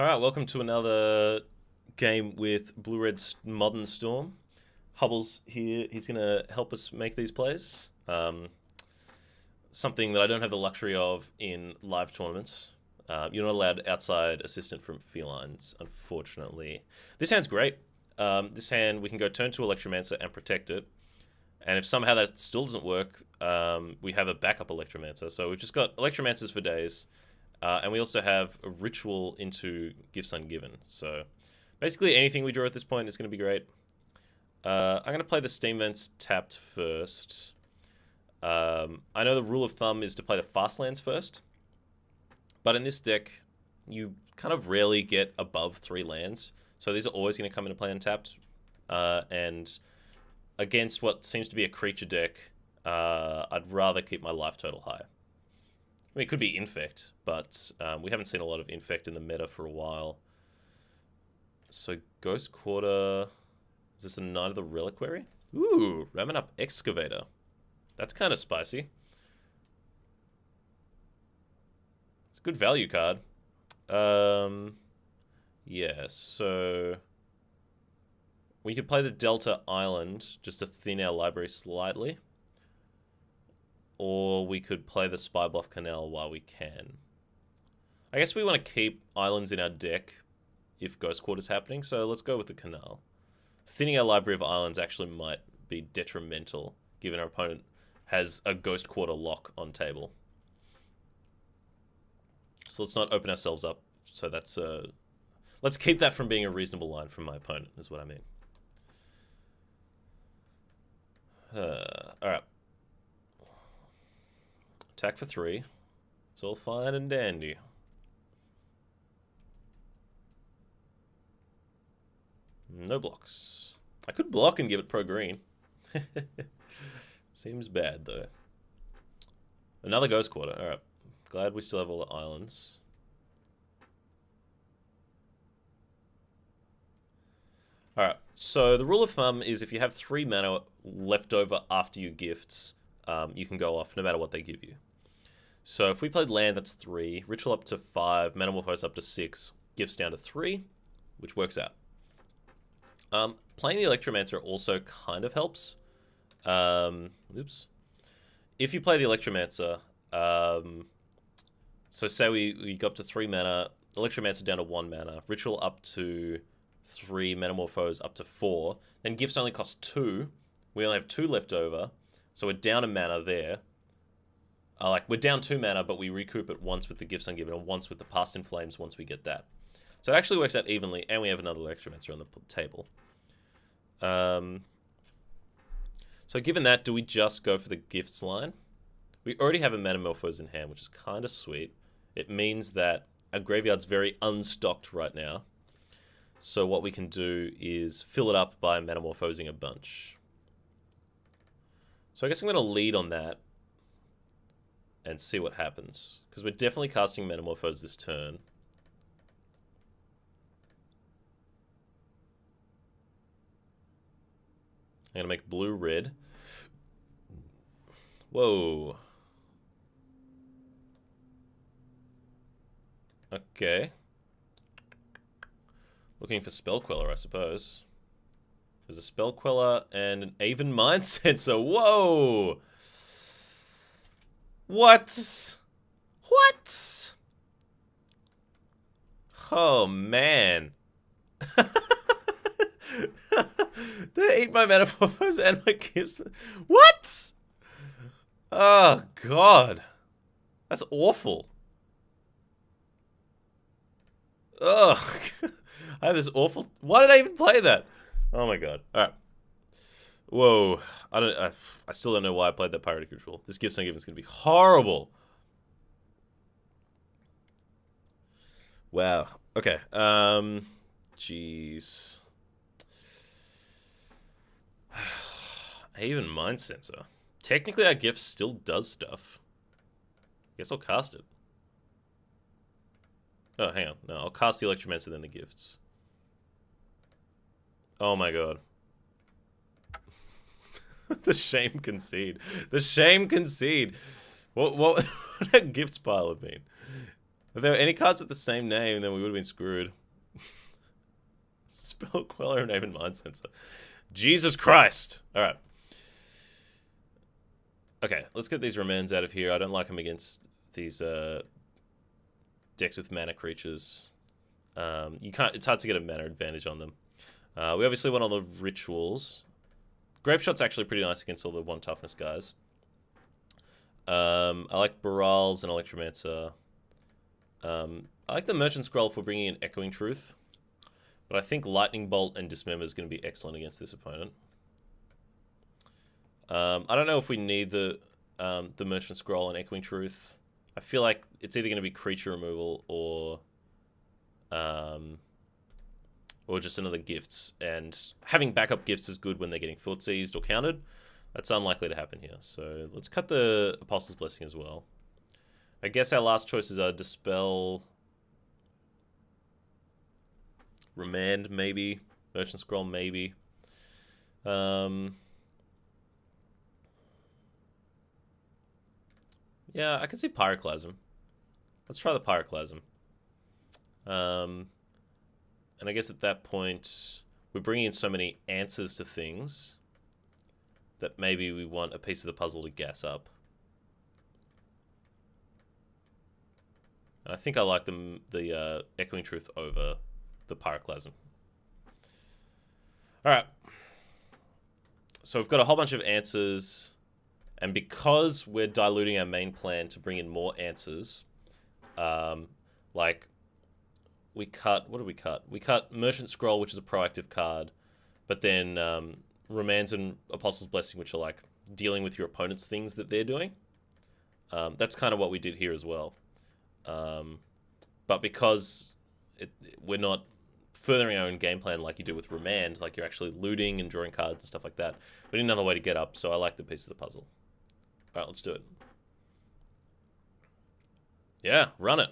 Alright, welcome to another game with Blue-Red Modern Storm. Hubble's here, he's going to help us make these plays. Something that I don't have the luxury of in live tournaments. You're not allowed outside assistant from felines, unfortunately. This hand's great. This hand, we can go turn to Electromancer and protect it. And if somehow that still doesn't work, we have a backup Electromancer. So we've just got Electromancers for days. And we also have a ritual into Gifts Ungiven. So basically anything we draw at this point is going to be great. I'm going to play the Steam Vents tapped first. I know the rule of thumb is to play the fast lands first. But in this deck, you kind of rarely get above 3 lands. So these are always going to come into play untapped. And against what seems to be a creature deck, I'd rather keep my life total high. I mean, it could be Infect, but we haven't seen a lot of Infect in the meta for a while. So Ghost Quarter... Is this a Knight of the Reliquary? Ooh, Ramming Up Excavator. That's kind of spicy. It's a good value card. Yeah, so... We could play the Delta Island just to thin our library slightly. Or we could play the Spy Bluff Canal while we can. I guess we want to keep islands in our deck if Ghost Quarter's happening, so let's go with the Canal. Thinning our library of islands actually might be detrimental, given our opponent has a Ghost Quarter lock on table. So let's not open ourselves up. So that's let's keep that from being a reasonable line from my opponent, is what I mean. Alright. Attack for 3. It's all fine and dandy. No blocks. I could block and give it pro green. Seems bad though. Another Ghost Quarter. Alright. Glad we still have all the islands. Alright. So the rule of thumb is if you have 3 mana left over after you gifts, you can go off no matter what they give you. So if we played land, that's 3. Ritual up to 5. Metamorphose up to 6. Gifts down to 3, which works out. Playing the Electromancer also kind of helps. Oops. If you play the Electromancer, so say we go up to 3 mana, Electromancer down to 1 mana, Ritual up to 3, Metamorphose up to 4, then Gifts only cost 2. We only have 2 left over, so we're down a mana there. We're down 2 mana, but we recoup it once with the Gifts Ungiven and once with the Past in Flames once we get that. So it actually works out evenly, and we have another Electromancer on the table. So given that, do we just go for the Gifts line? We already have a Metamorphose in hand, which is kind of sweet. It means that our graveyard's very unstocked right now. So what we can do is fill it up by Metamorphosing a bunch. So I guess I'm going to lead on that and see what happens. Because we're definitely casting Metamorphose this turn. I'm going to make blue red. Whoa. Okay. Looking for Spell Queller, I suppose. There's a Spell Queller and an Aven Mind Sensor. Whoa! What? What? Oh, man. They ate my Metamorphose and my gifts. What? Oh, God. That's awful. Ugh. I have this awful... Why did I even play that? Oh, my God. All right. Whoa. I still don't know why I played that Pyrotic Ritual. This Gifts Ungiven is going to be horrible. Wow. Okay. Jeez. Haven Mind Sensor. Technically, our gift still does stuff. Guess I'll cast it. Oh, hang on. No, I'll cast the Electromancer, then the gifts. Oh my god. The shame concede. The shame concede. What would a gifts pile have been? If there were any cards with the same name, then we would have been screwed. Spell Queller, name and Mind Sensor. Jesus Christ! Alright. Okay, let's get these Remains out of here. I don't like them against these decks with mana creatures. You can't. It's hard to get a mana advantage on them. We obviously want all the rituals. Grape Shot's actually pretty nice against all the 1 toughness guys. I like Barals and Electromancer. I like the Merchant Scroll for bringing in Echoing Truth. But I think Lightning Bolt and Dismember is going to be excellent against this opponent. I don't know if we need the Merchant Scroll and Echoing Truth. I feel like it's either going to be creature removal or just another gifts. And having backup gifts is good when they're getting Thought Seized or countered. That's unlikely to happen here. So let's cut the Apostle's Blessing as well. I guess our last choices are Dispel, Remand maybe, Merchant Scroll maybe. Yeah, I can see Pyroclasm. Let's try the Pyroclasm. And I guess at that point, we're bringing in so many answers to things that maybe we want a piece of the puzzle to gas up. And I think I like the Echoing Truth over the Pyroclasm. Alright. So we've got a whole bunch of answers. And because we're diluting our main plan to bring in more answers, like we cut, what did we cut? We cut Merchant Scroll, which is a proactive card, but then Remands and Apostle's Blessing, which are like dealing with your opponent's things that they're doing. That's kind of what we did here as well. But because we're not furthering our own game plan like you do with Remand, like you're actually looting and drawing cards and stuff like that, we need another way to get up, so I like the piece of the puzzle. Alright, let's do it. Yeah, run it.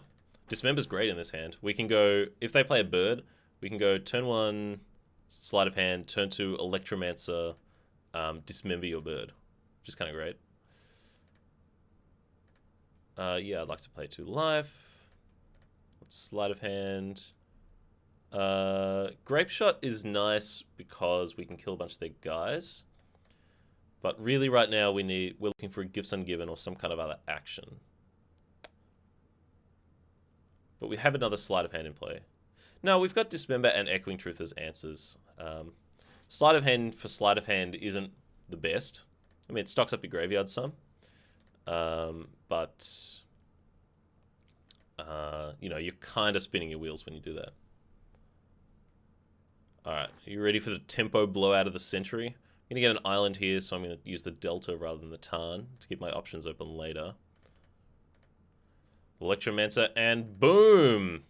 Dismember's great in this hand. We can go, if they play a bird, we can go turn 1, sleight of hand, turn 2, Electromancer, dismember your bird, which is kind of great. Yeah, I'd like to play 2 life. Let's sleight of hand. Grape Shot is nice because we can kill a bunch of their guys. But really right now we're looking for a Gifts Ungiven or some kind of other action. But we have another Sleight of Hand in play. No, we've got Dismember and Echoing Truth as answers. Sleight of Hand for Sleight of Hand isn't the best. I mean, it stocks up your graveyard some. But you know, you're kind of spinning your wheels when you do that. Alright, are you ready for the tempo blowout of the century? I'm going to get an island here, so I'm going to use the Delta rather than the Tarn to keep my options open later. Electromancer, and boom!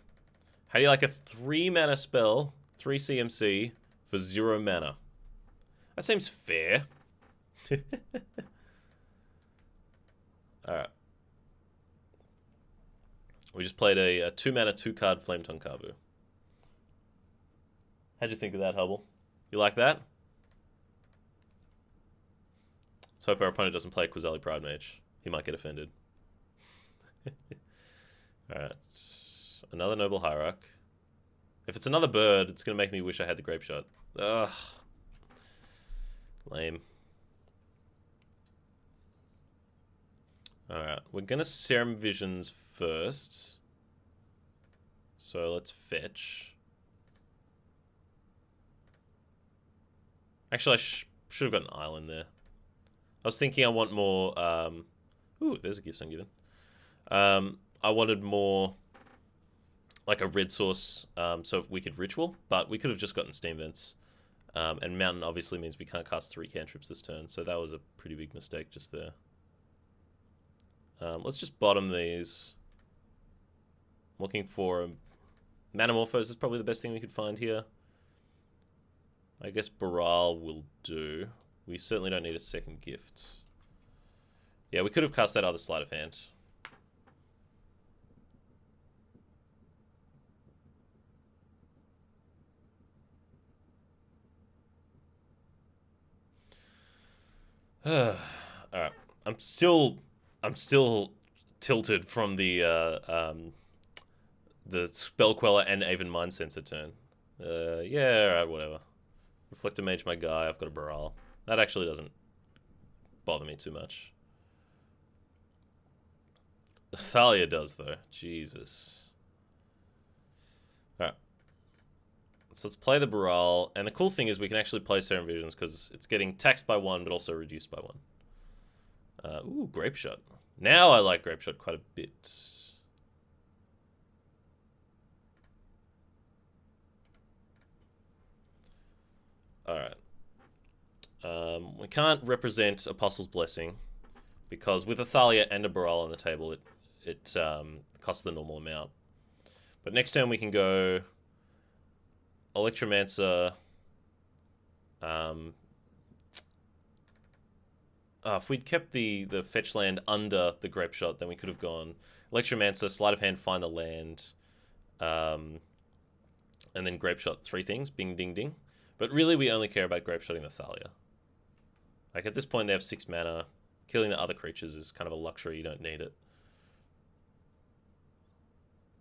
How do you like a 3 mana spell, 3 CMC, for 0 mana? That seems fair. Alright. We just played a 2 mana, 2 card Flame Tongue Kavu. How'd you think of that, Hubble? You like that? Let's hope our opponent doesn't play Quizali Pride Mage. He might get offended. Alright. Another Noble Hierarch. If it's another bird, it's going to make me wish I had the Grape Shot. Ugh. Lame. Alright. We're going to Serum Visions first. So let's fetch. Actually, I should have got an island there. I was thinking I want more... ooh, there's a Gifts Ungiven. I wanted more... like a red source, so we could Ritual, but we could have just gotten Steam Vents. And Mountain obviously means we can't cast 3 cantrips this turn, so that was a pretty big mistake just there. Let's just bottom these. Looking for a... Manamorphose is probably the best thing we could find here. I guess Baral will do. We certainly don't need a second gift. Yeah, we could have cast that other Sleight of Hand. Alright. I'm still tilted from the the Spell Queller and Aven Mind Sensor turn. Yeah, alright, whatever. Reflector Mage, my guy. I've got a Baral. That actually doesn't bother me too much. The Thalia does, though. Jesus. Alright. So let's play the Baral. And the cool thing is we can actually play Serum Visions because it's getting taxed by 1, but also reduced by 1. Ooh, Grape Shot. Now I like Grape Shot quite a bit. Alright. We can't represent Apostle's Blessing because with a Thalia and a Baral on the table, it costs the normal amount. But next turn we can go Electromancer. If we'd kept the fetch land under the Grape Shot, then we could have gone Electromancer, Sleight of Hand, find the land, and then Grape Shot 3 things, bing, ding, ding. But really, we only care about Grape Shotting the Thalia. Like, at this point, they have 6 mana. Killing the other creatures is kind of a luxury. You don't need it.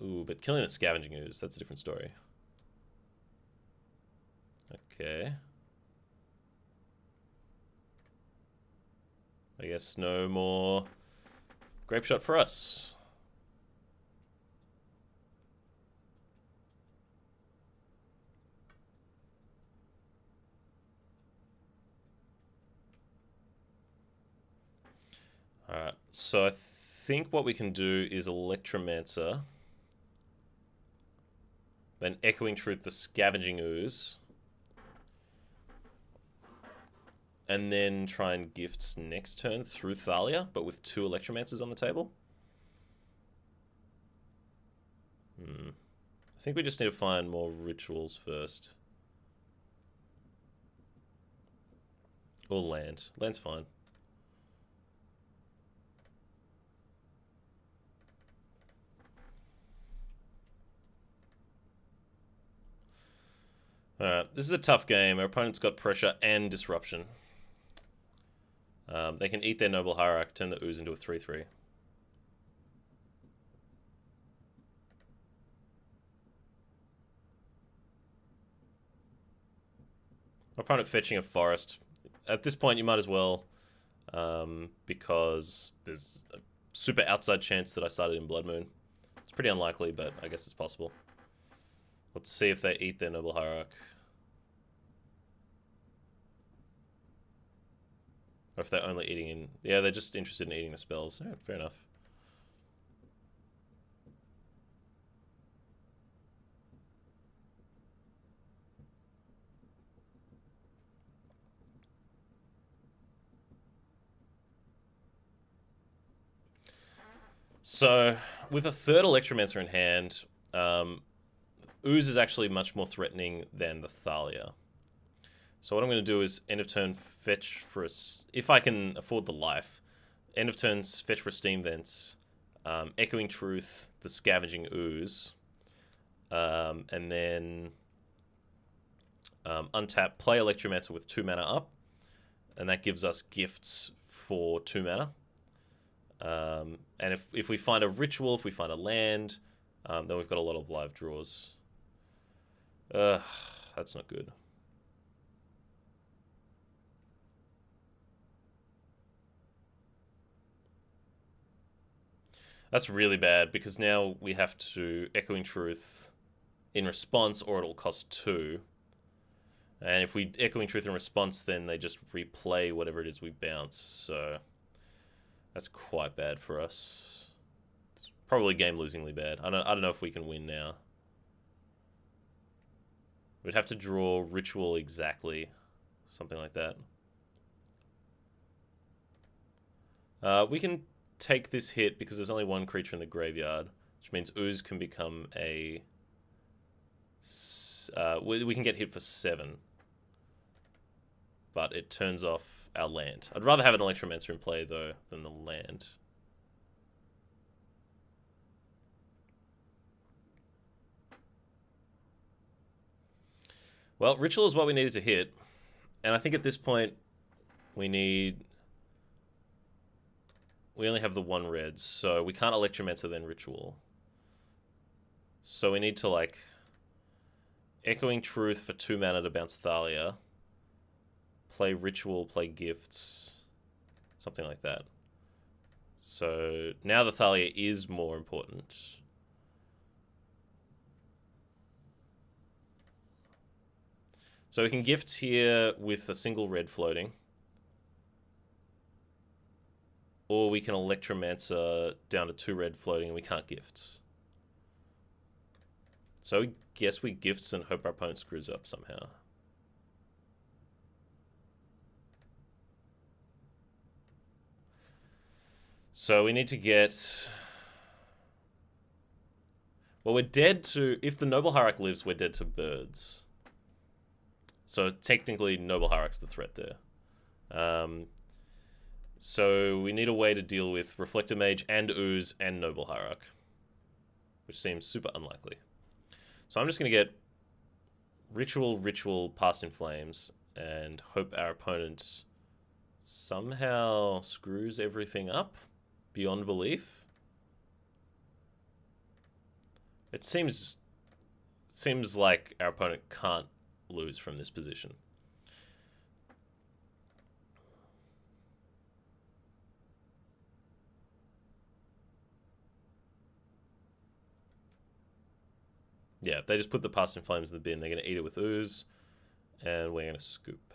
Ooh, but killing the Scavenging Ooze, that's a different story. Okay. I guess no more Grape Shot for us. Alright, so I think what we can do is Electromancer. Then Echoing Truth, the Scavenging Ooze. And then try and Gifts next turn through Thalia, but with 2 Electromancers on the table. I think we just need to find more rituals first. Or land. Land's fine. Alright, this is a tough game. Our opponent's got pressure and disruption. They can eat their Noble Hierarch, turn the Ooze into a 3/3. Our opponent fetching a forest. At this point, you might as well, because there's a super outside chance that I started in Blood Moon. It's pretty unlikely, but I guess it's possible. Let's see if they eat their Noble Hierarch. Or if they're only eating in... Yeah, they're just interested in eating the spells. Yeah, fair enough. So, with a third Electromancer in hand, Ooze is actually much more threatening than the Thalia. So what I'm going to do is end of turn fetch for a... If I can afford the life, end of turn fetch for Steam Vents, Echoing Truth, the Scavenging Ooze, and then untap, play Electromancer with 2 mana up, and that gives us gifts for 2 mana. And if we find a ritual, if we find a land, then we've got a lot of live draws. That's not good. That's really bad, because now we have to Echoing Truth in response, or it'll cost 2. And if we Echoing Truth in response, then they just replay whatever it is we bounce, so that's quite bad for us. It's probably game-losingly bad. I don't know if we can win now. We'd have to draw Ritual exactly. Something like that. We can take this hit because there's only 1 creature in the graveyard, which means Ooze can become a... we can get hit for 7. But it turns off our land. I'd rather have an Electromancer in play, though, than the land. Well, Ritual is what we needed to hit. And I think at this point, we only have the 1 red, so we can't Electromancer then Ritual. So we need to, like, Echoing Truth for 2 mana to bounce Thalia. Play Ritual, play Gifts. Something like that. So now the Thalia is more important. So we can gift here with a single red floating. Or we can Electromancer down to 2 red floating and we can't gifts. So I guess we gifts and hope our opponent screws up somehow. So we need to get... Well, we're dead to... If the Noble Hierarch lives, we're dead to birds. So technically, Noble Hierarch's the threat there. So we need a way to deal with Reflector Mage and Ooze and Noble Hierarch, which seems super unlikely. So I'm just going to get Ritual, Past in Flames, and hope our opponent somehow screws everything up beyond belief. It seems like our opponent can't lose from this position. Yeah, they just put the Past in Flames in the bin. They're going to eat it with Ooze, and we're going to scoop.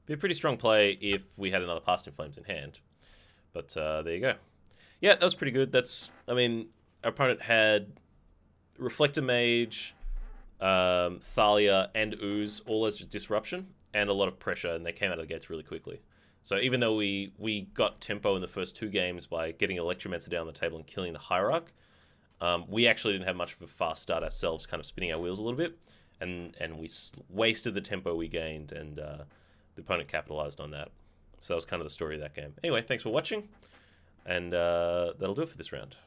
Be a pretty strong play if we had another Past in Flames in hand. But there you go. Yeah, that was pretty good. I mean, our opponent had Reflector Mage, Thalia, and Ooze all as disruption, and a lot of pressure, and they came out of the gates really quickly. So even though we got tempo in the first 2 games by getting Electromancer down the table and killing the Hierarch, we actually didn't have much of a fast start ourselves, kind of spinning our wheels a little bit, and we wasted the tempo we gained, and the opponent capitalized on that. So that was kind of the story of that game. Anyway, thanks for watching, and that'll do it for this round.